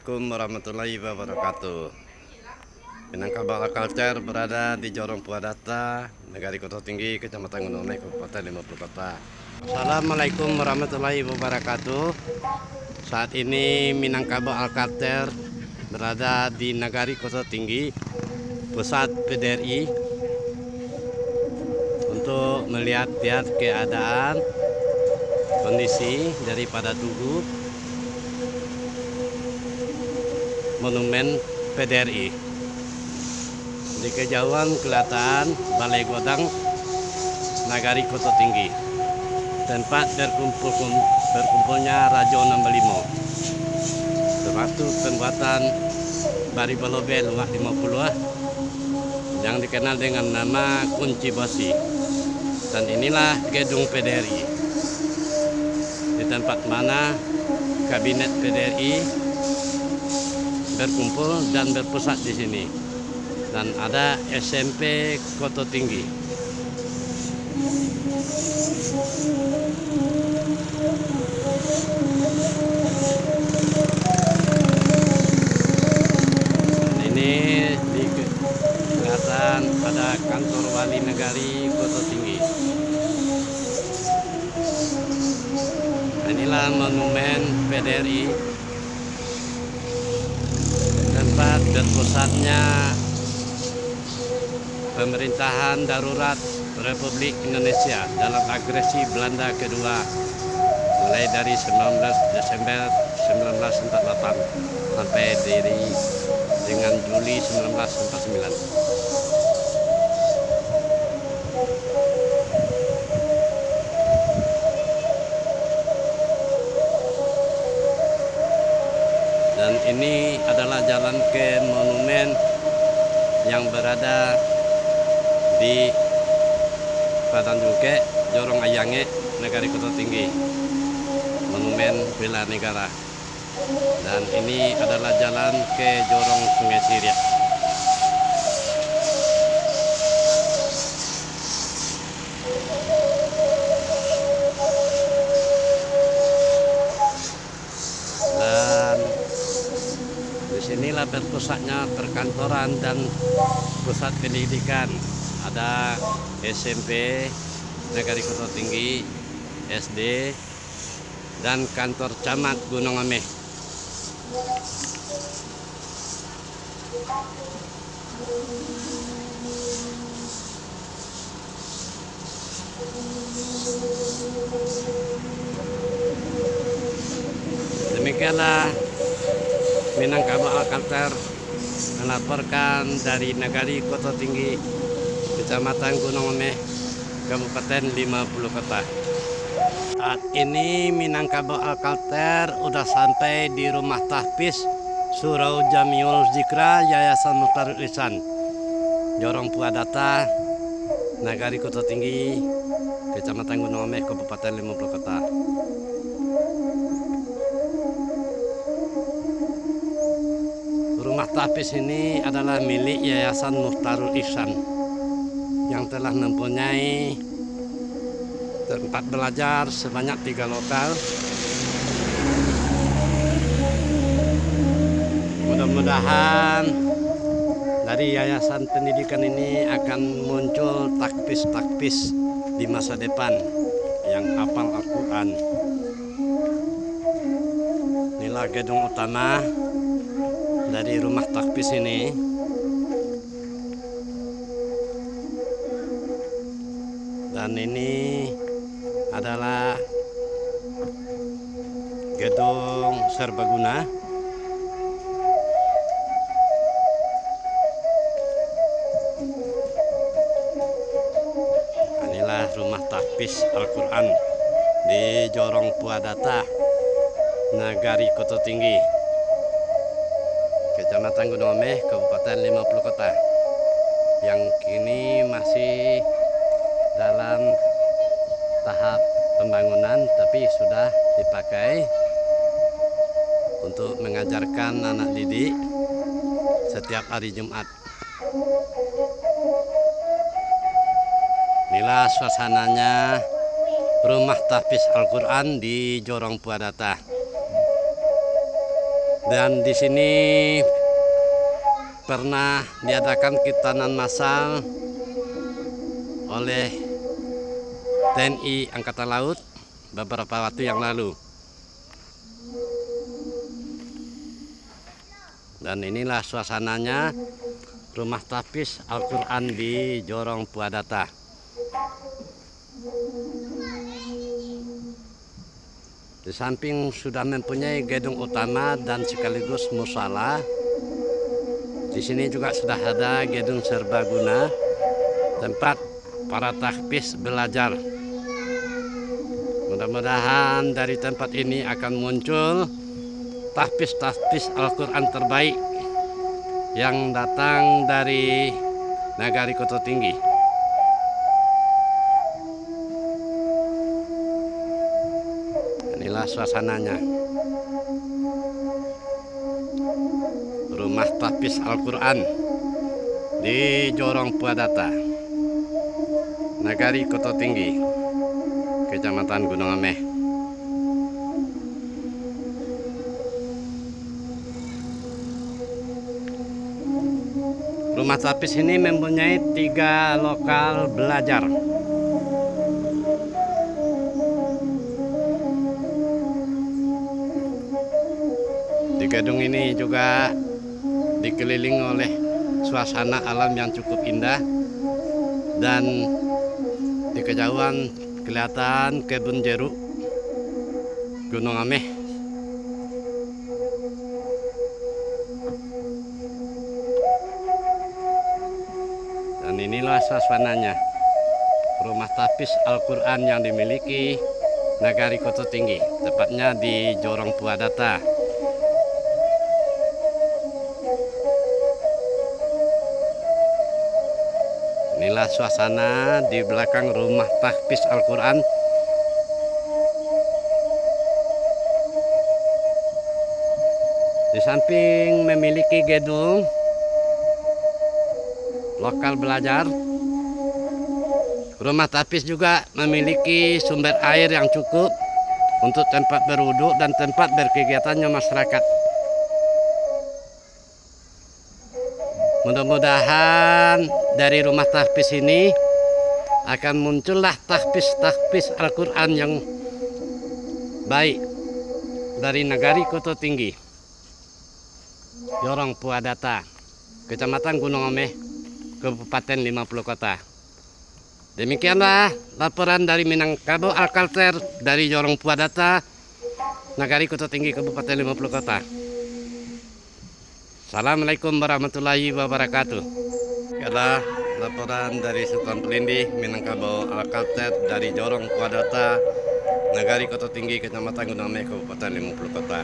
Assalamualaikum warahmatullahi wabarakatuh. Minangkabau Kalter berada di Jorong Puadata, Negari Kota Tinggi, Kecamatan Gunung Leh, Kabupaten 50 Kota. Assalamualaikum warahmatullahi wabarakatuh. Saat ini Minangkabau Kalter berada di Negari Kota Tinggi, pusat PDRI, untuk melihat keadaan kondisi daripada tugu monumen PDRI. Di kejauhan kelihatan Balai Godang Nagari Kota Tinggi, tempat berkumpulnya Raja Nambalimo, termasuk pembuatan Bari Balobel 50 yang dikenal dengan nama Kunci Besi. Dan inilah gedung PDRI, di tempat mana kabinet PDRI berkumpul dan berpusat di sini, dan ada SMP Kota Tinggi. Dan ini kelihatan ada kantor Wali Negari Kota Tinggi. Inilah monumen PDRI, tempat berpusatnya pemerintahan darurat Republik Indonesia dalam agresi Belanda kedua, mulai dari 19 Desember 1948 sampai dengan Juli 1949. Dan ini adalah jalan ke monumen yang berada di Padang Juke, Jorong Ayange, Negari Kota Tinggi, monumen bela negara. Dan ini adalah jalan ke Jorong Sungai Siriak. Disinilah berpusatnya perkantoran dan pusat pendidikan. Ada SMP Negari Kota Tinggi, SD, dan kantor camat Gunung Ameh. Demikianlah Minangkabau Kalter melaporkan dari Negari Kota Tinggi, Kecamatan Gunung Ameh, Kabupaten 50 Kota. Saat ini Minangkabau Kalter udah sampai di Rumah Tahfiz Surau Jamiul Zikra Yayasan Muhtarul Ihsan, Jorong Puadata, Negari Kota Tinggi, Kecamatan Gunung Ameh, Kabupaten 50 Kota. Rumah tahfiz ini adalah milik Yayasan Muhtarul Ihsan yang telah mempunyai tempat belajar sebanyak 3 lokal. Mudah-mudahan dari yayasan pendidikan ini akan muncul tahfiz-tahfiz di masa depan yang hafal Al-Quran. Inilah gedung utama dari rumah tahfiz ini. Dan ini adalah gedung serbaguna. Inilah rumah tahfiz Al-Quran di Jorong Puadata, Negari Kota Tinggi, Kecamatan Gunung Ameh, Kabupaten 50 Kota, yang kini masih dalam tahap pembangunan, tapi sudah dipakai untuk mengajarkan anak didik setiap hari Jumat. Inilah suasananya rumah tahfiz Al-Quran di Jorong Puadata. Dan di sini pernah diadakan kitanan massal oleh TNI Angkatan Laut beberapa waktu yang lalu. Dan inilah suasananya rumah tahfiz Al-Quran di Jorong Puadata. Di samping sudah mempunyai gedung utama dan sekaligus musala, di sini juga sudah ada gedung serbaguna tempat para tahfiz belajar. Mudah-mudahan dari tempat ini akan muncul tahfiz Al-Quran terbaik yang datang dari Nagari Koto Tinggi. Inilah suasananya. Rumah tahfiz Al-Quran di Jorong Puadata, Nagari Koto Tinggi, Kecamatan Gunung Ameh. Rumah tahfiz ini mempunyai 3 lokal belajar. Di gedung ini juga dikelilingi oleh suasana alam yang cukup indah, dan di kejauhan kelihatan kebun jeruk Gunung Ameh. Dan inilah suasananya rumah tahfiz Al-Quran yang dimiliki Nagari Koto Tinggi, tepatnya di Jorong Puadata. Inilah suasana di belakang rumah tahfiz Al-Quran. Di samping memiliki gedung lokal belajar, rumah tahfiz juga memiliki sumber air yang cukup untuk tempat berwudu dan tempat berkegiatannya masyarakat. Mudah-mudahan dari rumah tahfiz ini akan muncullah tahfiz Al-Quran yang baik dari Nagari Koto Tinggi, Jorong Puadata, Kecamatan Gunung Ameh, Kabupaten 50 Kota. Demikianlah laporan dari Minangkabau Alkalter dari Jorong Puadata, Nagari Koto Tinggi, Kabupaten 50 Kota. Assalamualaikum warahmatullahi wabarakatuh. Adalah laporan dari Sultan Pelindih, Minangkabau Alkalter dari Jorong Puadata, Nagari Koto Tinggi, Kecamatan Gunung Ameh, Kabupaten 50 Kota.